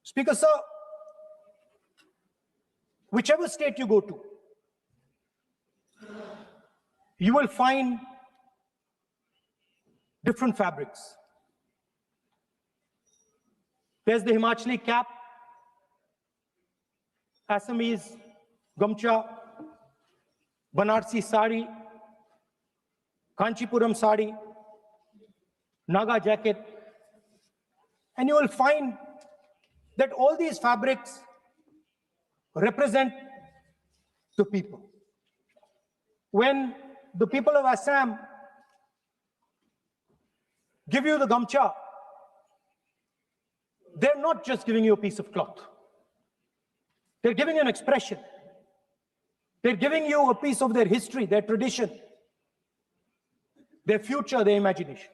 Speaker, sir, whichever state you go to, you will find different fabrics. There's the Himachali cap, Assamese gamcha, Banarsi sari, Kanchipuram sari, Naga jacket, and you will find that all these fabrics represent the people. When the people of Assam give you the gamcha, they're not just giving you a piece of cloth. They're giving you an expression. They're giving you a piece of their history, their tradition, their future, their imagination.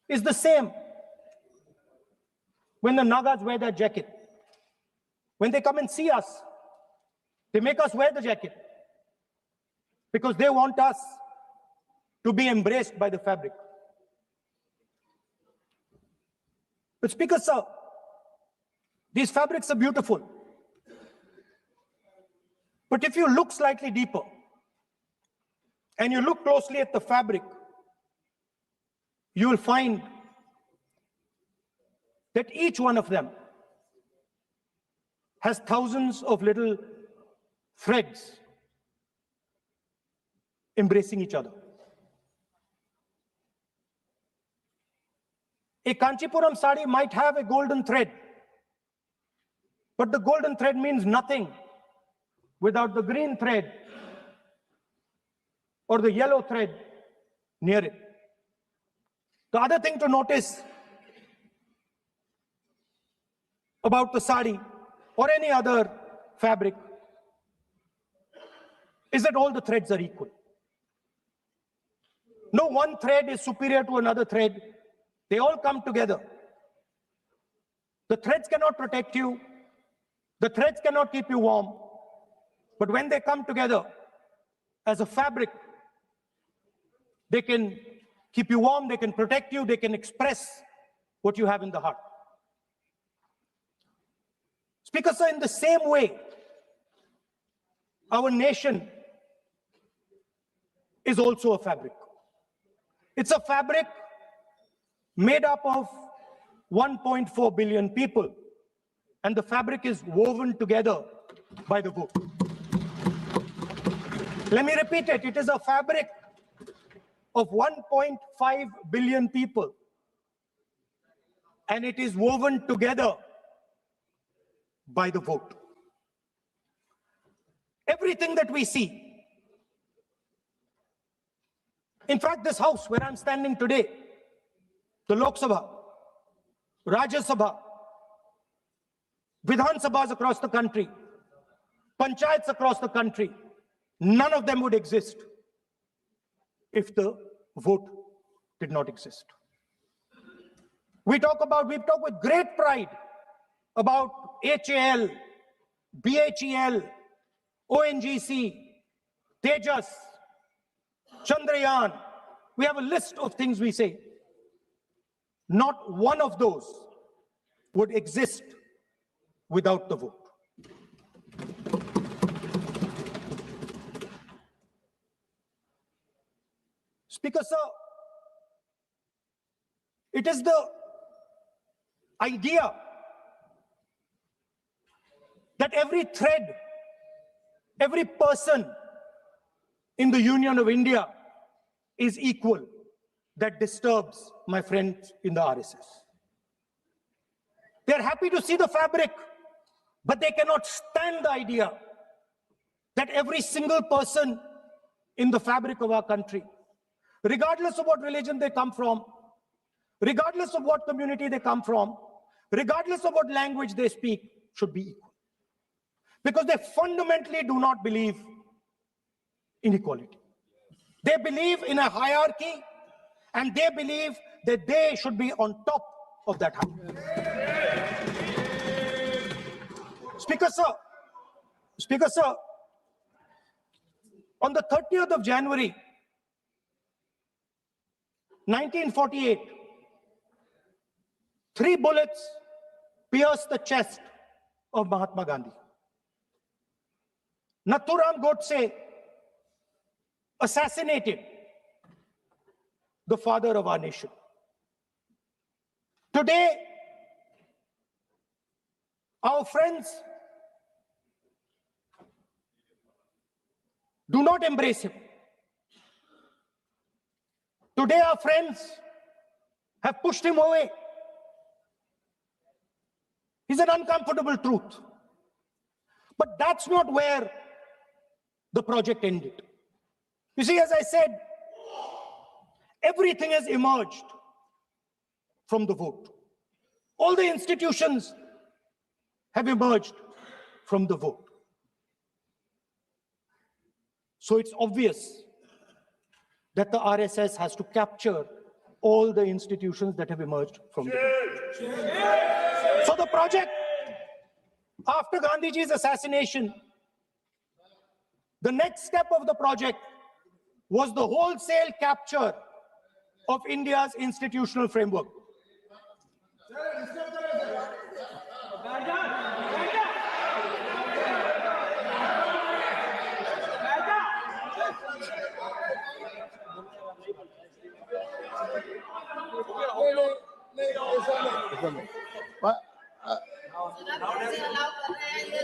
It's the same when the Nagas wear their jacket. When they come and see us, they make us wear the jacket because they want us to be embraced by the fabric. But Speaker, sir, these fabrics are beautiful. But if you look slightly deeper and you look closely at the fabric, you will find that each one of them has thousands of little threads embracing each other. A Kanchipuram sari might have a golden thread, but the golden thread means nothing without the green thread or the yellow thread near it. The other thing to notice about the sari or any other fabric is that all the threads are equal. No one thread is superior to another thread. They all come together. The threads cannot protect you. The threads cannot keep you warm. But when they come together as a fabric, they can keep you warm, they can protect you, they can express what you have in the heart. Speaker, sir, in the same way, our nation is also a fabric. It's a fabric made up of 1.4 billion people, and the fabric is woven together by the vote. Let me repeat it. It is a fabric of 1.5 billion people, and it is woven together by the vote. Everything that we see, in fact, this house where I'm standing today, the Lok Sabha, Rajya Sabha, Vidhan Sabhas across the country, Panchayats across the country, none of them would exist if the vote did not exist. We talk with great pride about HAL, BHEL, ONGC, Tejas, Chandrayaan. We have a list of things we say. Not one of those would exist without the vote. Speaker, sir, it is the idea that every thread, every person in the Union of India is equal that disturbs my friends in the RSS. They're happy to see the fabric, but they cannot stand the idea that every single person in the fabric of our country, regardless of what religion they come from, regardless of what community they come from, regardless of what language they speak, should be equal. Because they fundamentally do not believe in equality. They believe in a hierarchy, and they believe that they should be on top of that hierarchy. Speaker, sir, on the 30th of January, 1948, 3 bullets pierced the chest of Mahatma Gandhi. Nathuram Godse assassinated the father of our nation. Today, our friends do not embrace him. Today, our friends have pushed him away. It's an uncomfortable truth. But that's not where the project ended. You see, as I said, everything has emerged from the vote. All the institutions have emerged from the vote. So it's obvious that the RSS has to capture all the institutions that have emerged from the vote. So the project, after Gandhiji's assassination, the next step of the project was the wholesale capture of India's institutional framework.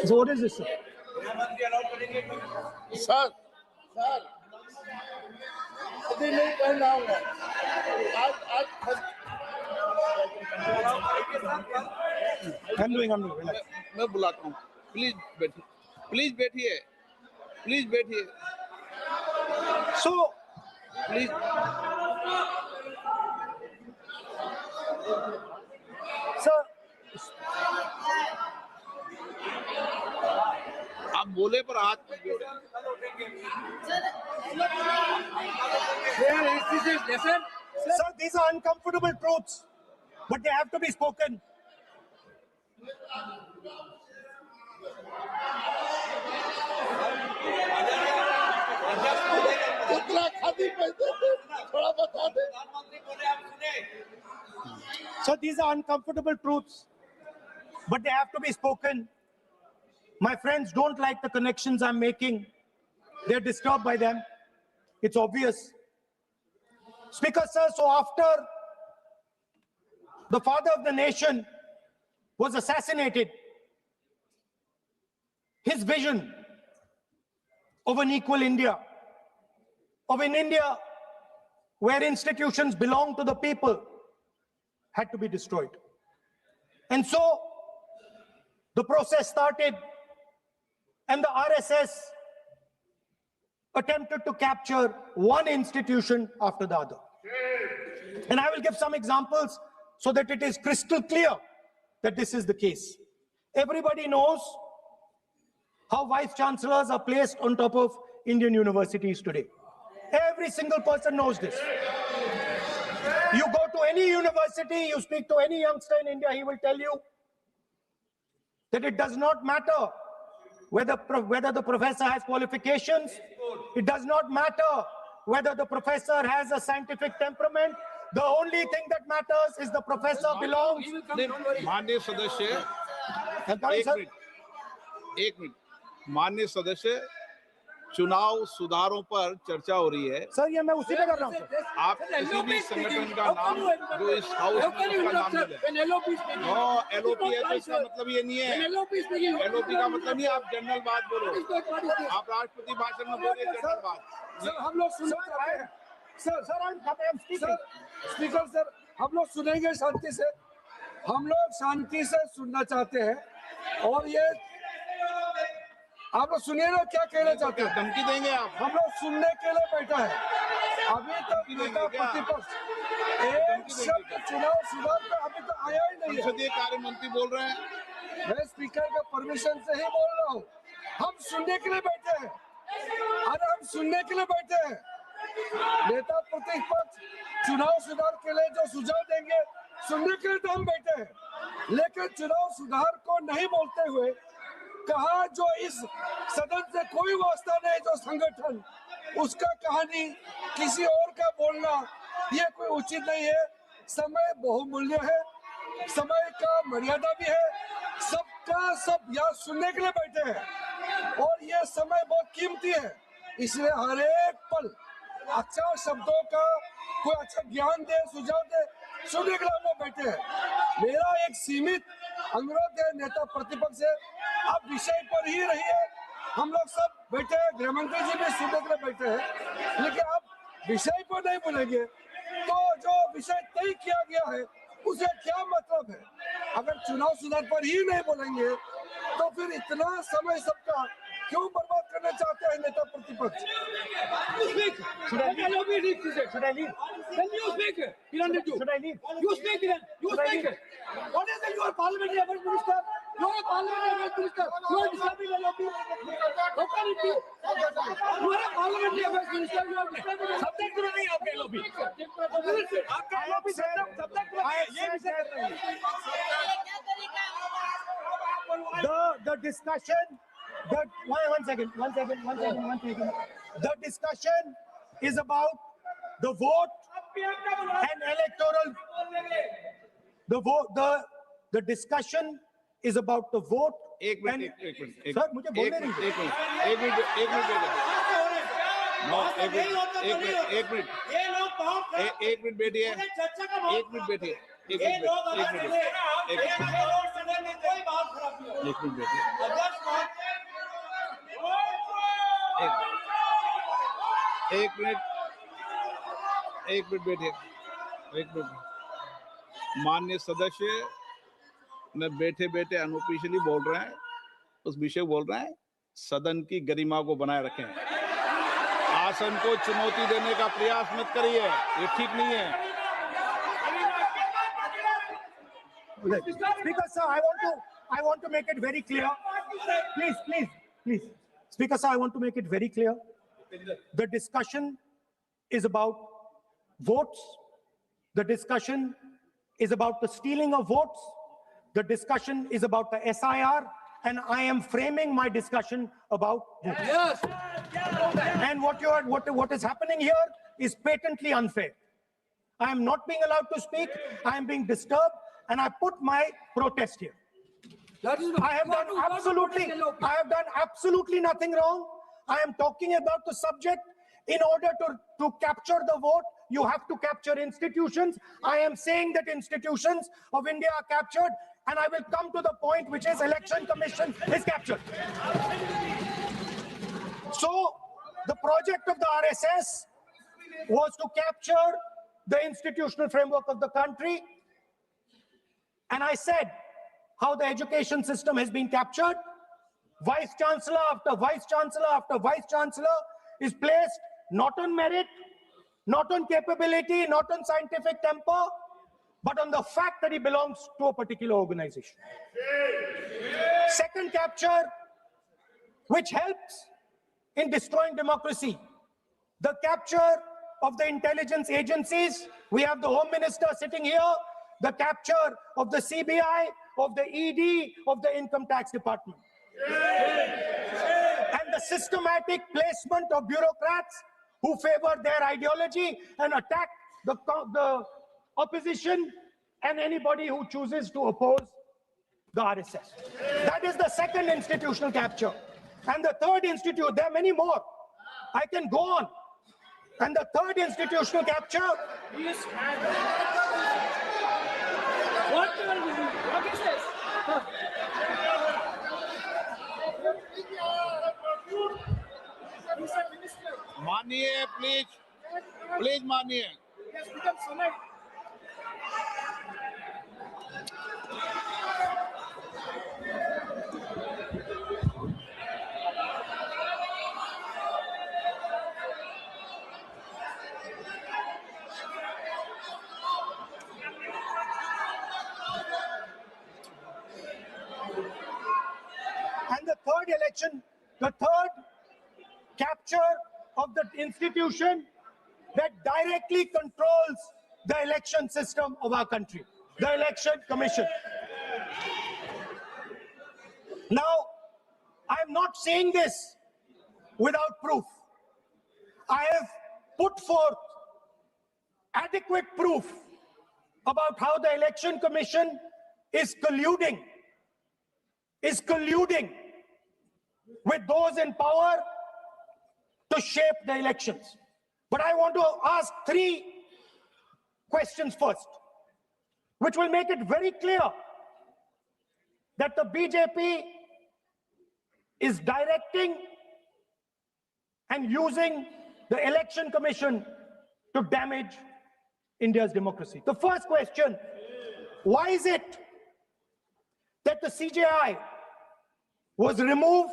So what is this, sir? Sir अभी नहीं करना होगा आज I'm doing. मैं बुलाता हूँ please बैठिए So, please sir, आप बोले पर हाथ मत जोड़े sir, these are uncomfortable truths, but they have to be spoken. कितना खाती पैसे थोड़ा बता दे So these are uncomfortable truths, but they have to be spoken. My friends don't like the connections I'm making. They're disturbed by them. It's obvious. Speaker, sir, so after the father of the nation was assassinated, his vision of an equal India, of an India where institutions belong to the people, had to be destroyed. And so the process started, and the RSS attempted to capture one institution after the other. And I will give some examples so that it is crystal clear that this is the case. Everybody knows how vice chancellors are placed on top of Indian universities today. Every single person knows this. You go to any university, you speak to any youngster in India, he will tell you that it does not matter whether the professor has qualifications. It does not matter whether the professor has a scientific temperament. The only thing that matters is the professor belongs. माननीय सदस्य एक minute माननीय सदस्य चुनाव सुधारों पर चर्चा हो रही है सर ये मैं उसी पे कर रहा हूँ आप किसी भी संगठन का नाम जो इस हाउस में उसका नाम ले एलओपी है तो इसका मतलब ये नहीं है एलओपी का मतलब नहीं आप जनरल बात बोलो आप राष्ट्रपति भाषण में बोलिए जनरल बात सर हम लोग स्पीकर सर हम लोग सुनेंगे शांति से हम लोग शांति से सुनना चाहते हैं और ये आप लोग सुनिए ना क्या कहना चाहते हैं धमकी देंगे आप हम लोग सुनने के लिए बैठा है अभी तक नेता प्रतिपक्ष एक शब्द चुनाव सुधार पे अभी तक आया ही नहीं है संसदीय कार्य मंत्री बोल रहे हैं मैं स्पीकर के परमिशन से ही बोल रहा हूँ हम सुनने के लिए बैठे हैं अरे हम सुनने के लिए बैठे हैं नेता प्रतिपक्ष चुनाव सुधार के लिए जो सुझाव देंगे सुनने के लिए तो हम बैठे हैं लेकिन चुनाव सुधार को नहीं बोलते हुए कहा जो इस सदन से कोई वास्ता नहीं जो संगठन उसका कहानी किसी और का बोलना ये कोई उचित नहीं है। समय बहुमूल्य है, समय का मर्यादा भी है, सबका सब यहाँ सुनने के लिए बैठे हैं और ये समय बहुत कीमती है, इसलिए हर एक पल अच्छा शब्दों का कोई अच्छा ज्ञान दे, सुझाव दे, सुनने के लिए हम लोग बैठे हैं। मेरा एक सीमित अनुरोध है नेता प्रतिपक्ष से, आप विषय पर ही रहिए। हम लोग सब बैठे हैं, गृह मंत्री जी भी सुनने के लिए बैठे हैं, लेकिन आप विषय पर नहीं बोलेंगे तो जो विषय तय किया गया है उसे क्या मतलब है? अगर चुनाव सुधार पर ही नहीं बोलेंगे तो फिर इतना समय सबका क्यों बर्बाद करना चाहते हैं नेता प्रतिपक्ष? Should I leave? Should I leave? Then you speak. You don't need to. Should I leave? You speak then. You speak. What is it? You are parliamentary affairs minister. You are a parliamentary affairs minister. You are disturbing the LOP. How can it be? You are a parliamentary affairs minister. You are disturbing the subject to नहीं आपके LOP. आपका LOP subject to नहीं. ये विषय कर रहे हैं. The discussion, one second. The discussion is about the vote and electoral. The discussion is about the vote. एक मिनट सर मुझे बोलने दीजिए। एक मिनट बैठिए, एक मिनट बैठिए। माननीय सदस्य में बैठे अनऑफिशियली बोल रहे हैं, उस विषय बोल रहे हैं, सदन की गरिमा को बनाए रखें, आसन को चुनौती देने का प्रयास मत करिए, ये ठीक नहीं है। Speaker sir, I want to make it very clear. Please. Speaker sir, I want to make it very clear. The discussion is about votes. The discussion is about the stealing of votes. The discussion is about the SIR, and I am framing my discussion about votes. Yes. And what is happening here is patently unfair. I am not being allowed to speak. I am being disturbed, and I put my protest here. I have done absolutely nothing wrong. I am talking about the subject. In order to capture the vote, you have to capture institutions. I am saying that institutions of India are captured, and I will come to the point, which is Election Commission is captured. So the project of the RSS was to capture the institutional framework of the country. And I said how the education system has been captured. Vice Chancellor after Vice Chancellor after Vice Chancellor is placed not on merit, not on capability, not on scientific temper, but on the fact that he belongs to a particular organization. Second capture, which helps in destroying democracy, the capture of the intelligence agencies. We have the Home Minister sitting here, the capture of the CBI, of the ED, of the Income Tax Department. And the systematic placement of bureaucrats who favor their ideology and attack the opposition and anybody who chooses to oppose the RSS. That is the second institutional capture. And the third there are many more. I can go on. And the third institutional capture. What is this? मानिए please मानिए। And the third election, the third capture of the institution that directly controls the election system of our country, the Election Commission. Now, I'm not saying this without proof. I have put forth adequate proof about how the Election Commission is colluding with those in power to shape the elections. But I want to ask 3 questions first, which will make it very clear that the BJP is directing and using the Election Commission to damage India's democracy. The first question, why is it that the CJI was removed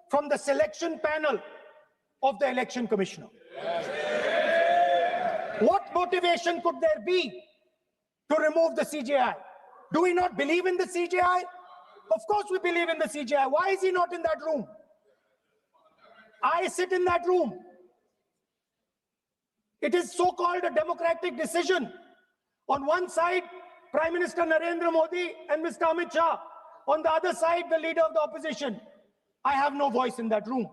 from the selection panel of the Election Commissioner? What motivation could there be to remove the CJI? Do we not believe in the CJI? Of course we believe in the CJI. Why is he not in that room? I sit in that room. It is so-called a democratic decision. On one side, Prime Minister Narendra Modi and Mr. Amit Shah. On the other side, the leader of the opposition. I have no voice in that room.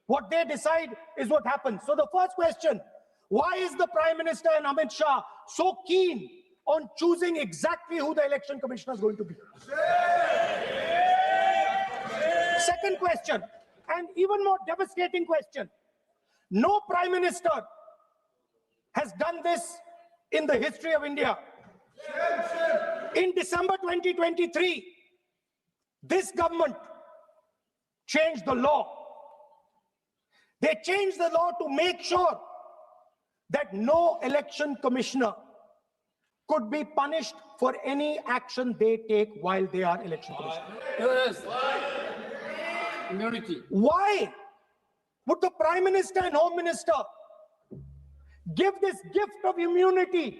What they decide is what happens. So the first question, why is the Prime Minister and Amit Shah so keen on choosing exactly who the Election Commissioner is going to be? Second question, and even more devastating question. No Prime Minister has done this in the history of India. In December 2023, this government changed the law. They changed the law to make sure that no election commissioner could be punished for any action they take while they are election commissioner. Yes. Immunity. Why would the Prime Minister and Home Minister give this gift of immunity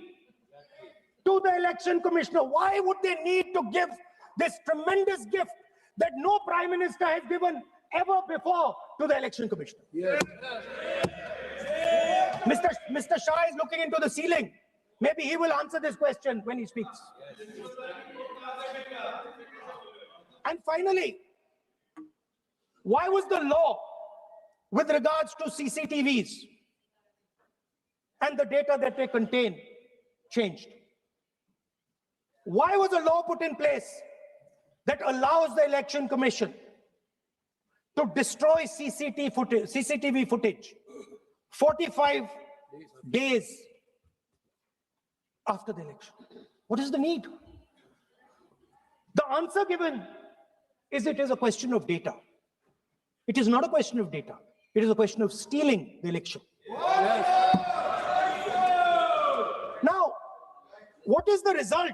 to the election commissioner? Why would they need to give this tremendous gift that no Prime Minister has given ever before to the election commissioner? Yes. Mr. Shah is looking into the ceiling. Maybe he will answer this question when he speaks. And finally, why was the law with regards to CCTVs and the data that they contain changed? Why was a law put in place that allows the Election Commission to destroy CCTV footage 45 days after the election? What is the need? The answer given is it is a question of data. It is not a question of data. It is a question of stealing the election. Yes. Now, what is the result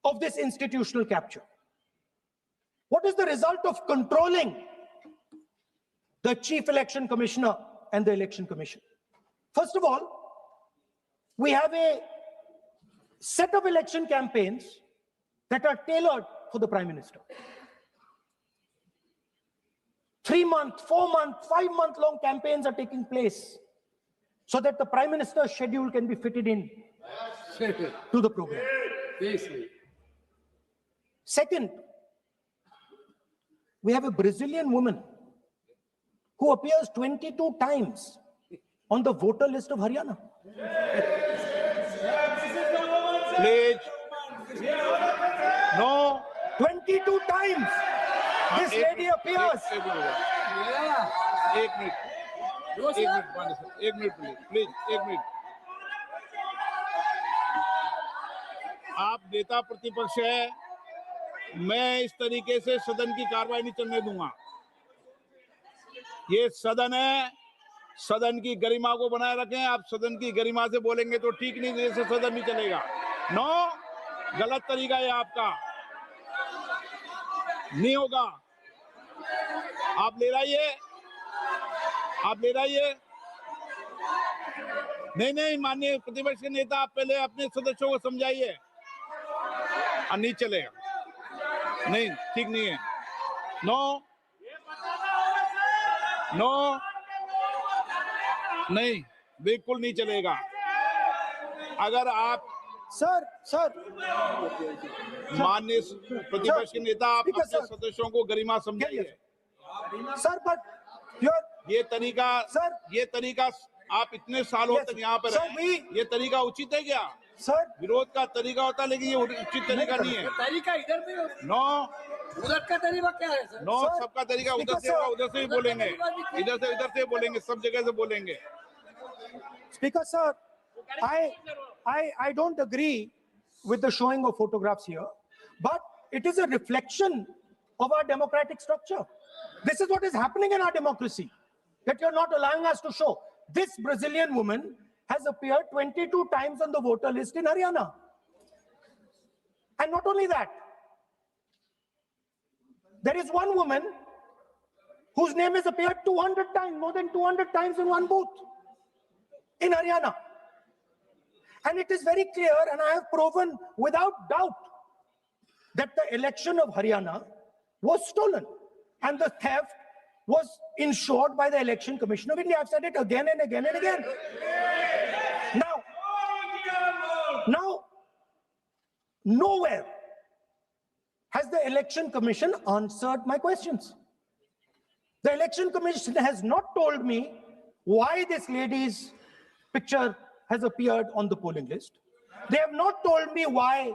of this institutional capture? What is the result of controlling the Chief Election Commissioner and the Election Commission? First of all, we have a set of election campaigns that are tailored for the Prime Minister. 3-month, 4-month, 5-month long campaigns are taking place so that the Prime Minister's schedule can be fitted in to the program. Second, we have a Brazilian woman who appears 22 times on the voter list of Haryana. Please. No. 22 times this lady appears. एक minute please एक minute. आप नेता प्रतिपक्ष है, मैं इस तरीके से सदन की कार्रवाई नहीं चलने दूंगा। ये सदन है, सदन की गरिमा को बनाए रखें। आप सदन की गरिमा से बोलेंगे तो ठीक नहीं, जैसे सदन नहीं चलेगा। नो, गलत तरीका है आपका, नहीं होगा। आप ले रहिए। नहीं, माननीय प्रतिपक्ष के नेता, आप पहले अपने सदस्यों को समझाइए। नहीं चलेगा, नहीं, ठीक नहीं है। नो, नहीं, बिल्कुल नहीं चलेगा। अगर आप सर माननीय प्रतिपक्ष के नेता, आप अपने सदस्यों को गरिमा समझाइए। सर, बट ये तरीका आप इतने सालों Yes, तक यहाँ पर sir, हैं, ये तरीका उचित है क्या? Sir, विरोध का तरीका होता है, लेकिन ये उचित तरीका नहीं है। तरीका इधर भी हो, नो उधर का तरीका क्या है सर? नो, Sir, सबका तरीका उधर Speaker से होगा, sir, उधर से ही बोलेंगे, इधर से बोलेंगे, सब जगह से बोलेंगे। Speaker sir, I don't agree with the showing of photographs here, but it is a reflection of our democratic structure. This is what is happening in our democracy, that you're not allowing us to show. This Brazilian woman has appeared 22 times on the voter list in Haryana. And not only that, there is one woman whose name has appeared 200 times, more than 200 times in one booth in Haryana. And it is very clear, and I have proven without doubt, that the election of Haryana was stolen and the theft was ensured by the Election Commission of India. I've said it again and again and again. Now, nowhere has the Election Commission answered my questions. The Election Commission has not told me why this lady's picture has appeared on the polling list. They have not told me why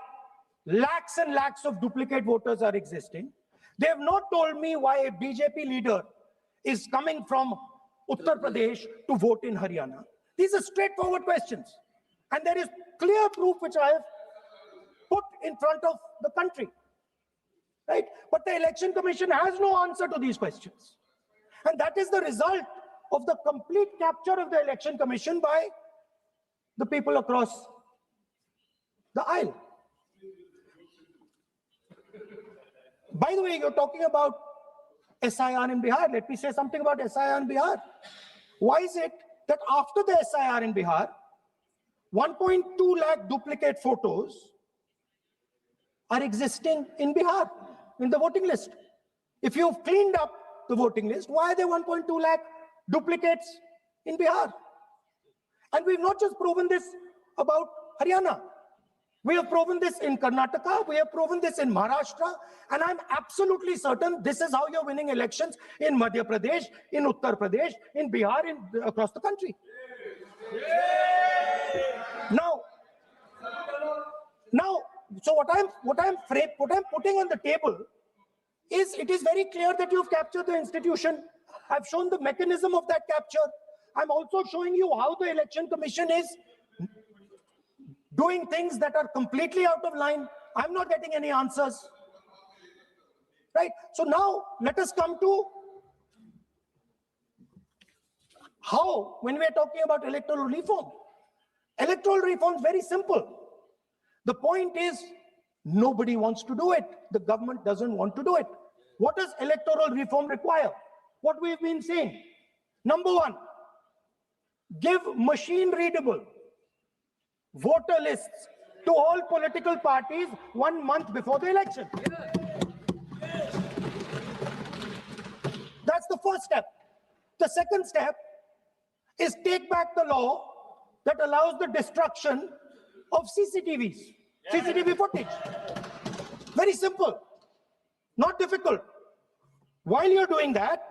lakhs and lakhs of duplicate voters are existing. They have not told me why a BJP leader is coming from Uttar Pradesh to vote in Haryana. These are straightforward questions. And there is clear proof which I have put in front of the country. Right? But the Election Commission has no answer to these questions. And that is the result of the complete capture of the Election Commission by the people across the aisle. By the way, you're talking about SIR in Bihar. Let me say something about SIR in Bihar. Why is it that after the SIR in Bihar, 1.2 lakh duplicate photos are existing in Bihar, in the voting list? If you've cleaned up the voting list, why are there 1.2 lakh duplicates in Bihar? And we've not just proven this about Haryana. We have proven this in Karnataka, we have proven this in Maharashtra, and I'm absolutely certain this is how you're winning elections in Madhya Pradesh, in Uttar Pradesh, in Bihar, across the country. Now, so what I'm putting on the table is, it is very clear that you've captured the institution. I've shown the mechanism of that capture. I'm also showing you how the Election Commission is doing things that are completely out of line. I'm not getting any answers. Right? So now let us come to how, when we are talking about electoral reform. Electoral reform is very simple. The point is, nobody wants to do it. The government doesn't want to do it. What does electoral reform require? What we've been saying. Number one, give machine-readable voter lists to all political parties 1 month before the election. That's the first step. The second step is take back the law that allows the destruction of CCTV footage. Very simple, not difficult. While you're doing that,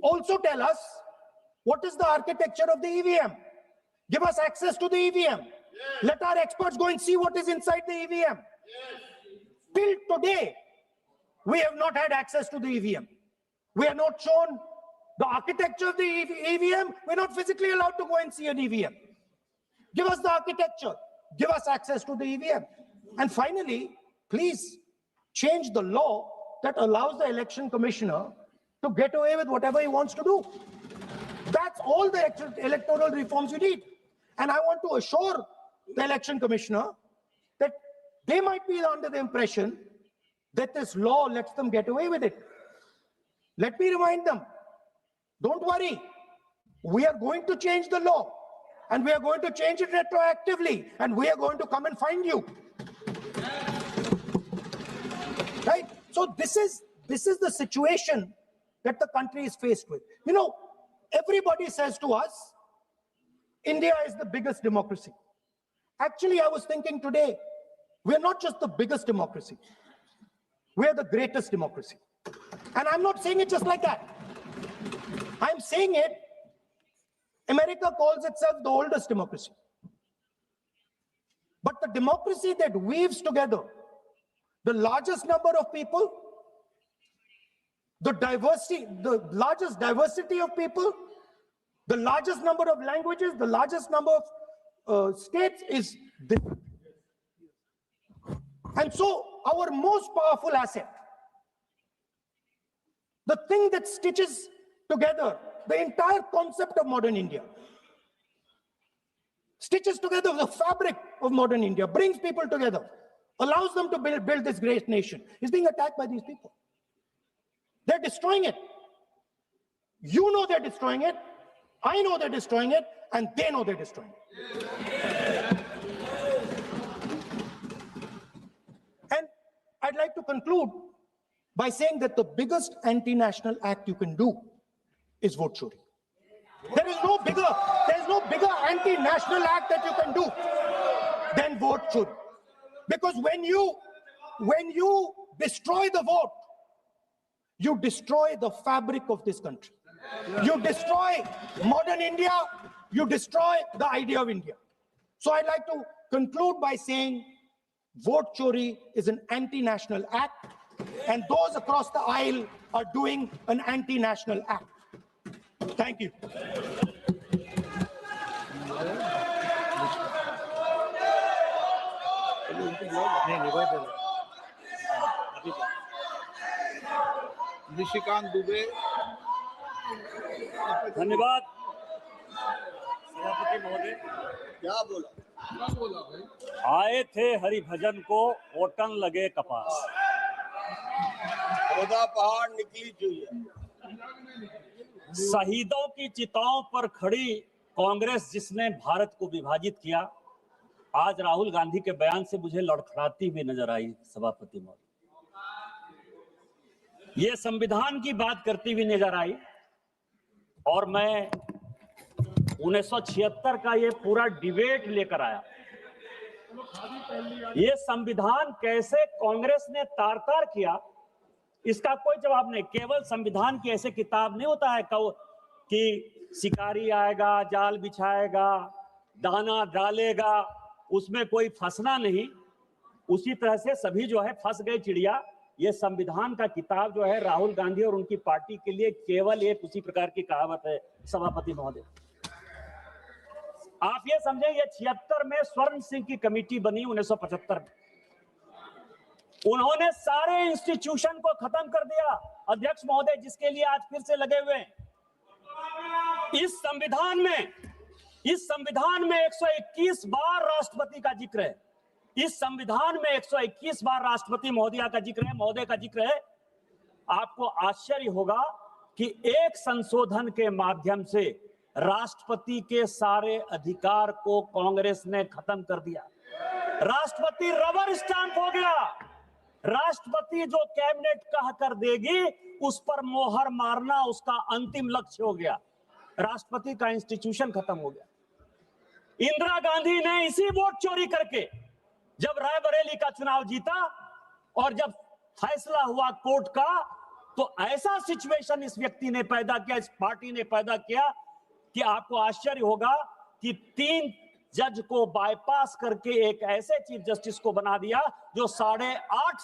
also tell us what is the architecture of the EVM. Give us access to the EVM. Yes. Let our experts go and see what is inside the EVM. Yes. Till today, we have not had access to the EVM. We are not shown the architecture of the EVM. We're not physically allowed to go and see an EVM. Give us the architecture. Give us access to the EVM. And finally, please change the law that allows the election commissioner to get away with whatever he wants to do. That's all the electoral reforms you need. And I want to assure the election commissioner that they might be under the impression that this law lets them get away with it. Let me remind them, don't worry. We are going to change the law, and we are going to change it retroactively, and we are going to come and find you. Right? So this is the situation that the country is faced with. You know, everybody says to us, India is the biggest democracy. Actually, I was thinking today, we're not just the biggest democracy. We're the greatest democracy. And I'm not saying it just like that. I'm saying it America calls itself the oldest democracy. But the democracy that weaves together the largest number of people, the largest diversity of people, the largest number of languages, the largest number of states is this. And so our most powerful asset, the thing that stitches together the entire concept of modern India, stitches together the fabric of modern India, brings people together, allows them to build this great nation, is being attacked by these people. They're destroying it. You know they're destroying it. I know they're destroying it, and they know they're destroying it. And I'd like to conclude by saying that the biggest anti-national act you can do is vote chori. There is no bigger anti-national act that you can do than vote chori. Because when you destroy the vote, you destroy the fabric of this country. You destroy modern India, you destroy the idea of India. So I'd like to conclude by saying vote chori is an anti-national act, and those across the aisle are doing an anti-national act. Thank you. Nishikant Dubey. धन्यवाद सभापति महोदय। क्या बोला भाई? आए थे हरिभजन को ओटन लगे कपास। पौधा पहाड़ निकली चाहिए। शहीदों की चिताओं पर खड़ी कांग्रेस जिसने भारत को विभाजित किया, आज राहुल गांधी के बयान से मुझे लड़खड़ाती हुई नजर आई सभापति महोदय। ये संविधान की बात करती हुई नजर आई, और मैं 1976 का ये पूरा डिबेट लेकर आया। ये संविधान कैसे कांग्रेस ने तार-तार किया, इसका कोई जवाब नहीं। केवल संविधान की ऐसे किताब नहीं होता है कि शिकारी आएगा, जाल बिछाएगा, दाना डालेगा, उसमें कोई फंसना नहीं। उसी तरह से सभी जो है फंस गए चिड़िया। ये संविधान का किताब जो है राहुल गांधी और उनकी पार्टी के लिए केवल एक उसी प्रकार की कहावत है सभापति महोदय। आप ये समझें, ये 76 में स्वर्ण सिंह की कमेटी बनी 1975 में। उन्होंने सारे इंस्टीट्यूशन को खत्म कर दिया अध्यक्ष महोदय, जिसके लिए आज फिर से लगे हुए हैं। इस संविधान में 121 बार राष्ट्रपति का जिक्र है। इस संविधान में 121 बार राष्ट्रपति महोदय का जिक्र है। आपको आश्चर्य होगा कि एक संशोधन के माध्यम से राष्ट्रपति के सारे अधिकार को कांग्रेस ने खत्म कर दिया। राष्ट्रपति रबर स्टैंप हो गया। राष्ट्रपति जो कैबिनेट कह कर देगी उस पर मोहर मारना उसका अंतिम लक्ष्य हो गया। राष्ट्रपति का इंस्टीट्यूशन खत्म हो गया। इंदिरा गांधी ने इसी वोट चोरी करके जब रायबरेली का चुनाव जीता और जब फैसला हुआ कोर्ट का, तो ऐसा सिचुएशन इस व्यक्ति ने पैदा किया, इस पार्टी ने पैदा किया कि आपको आश्चर्य होगा कि 3 जज को बाईपास करके एक ऐसे चीफ जस्टिस को बना दिया जो 8.5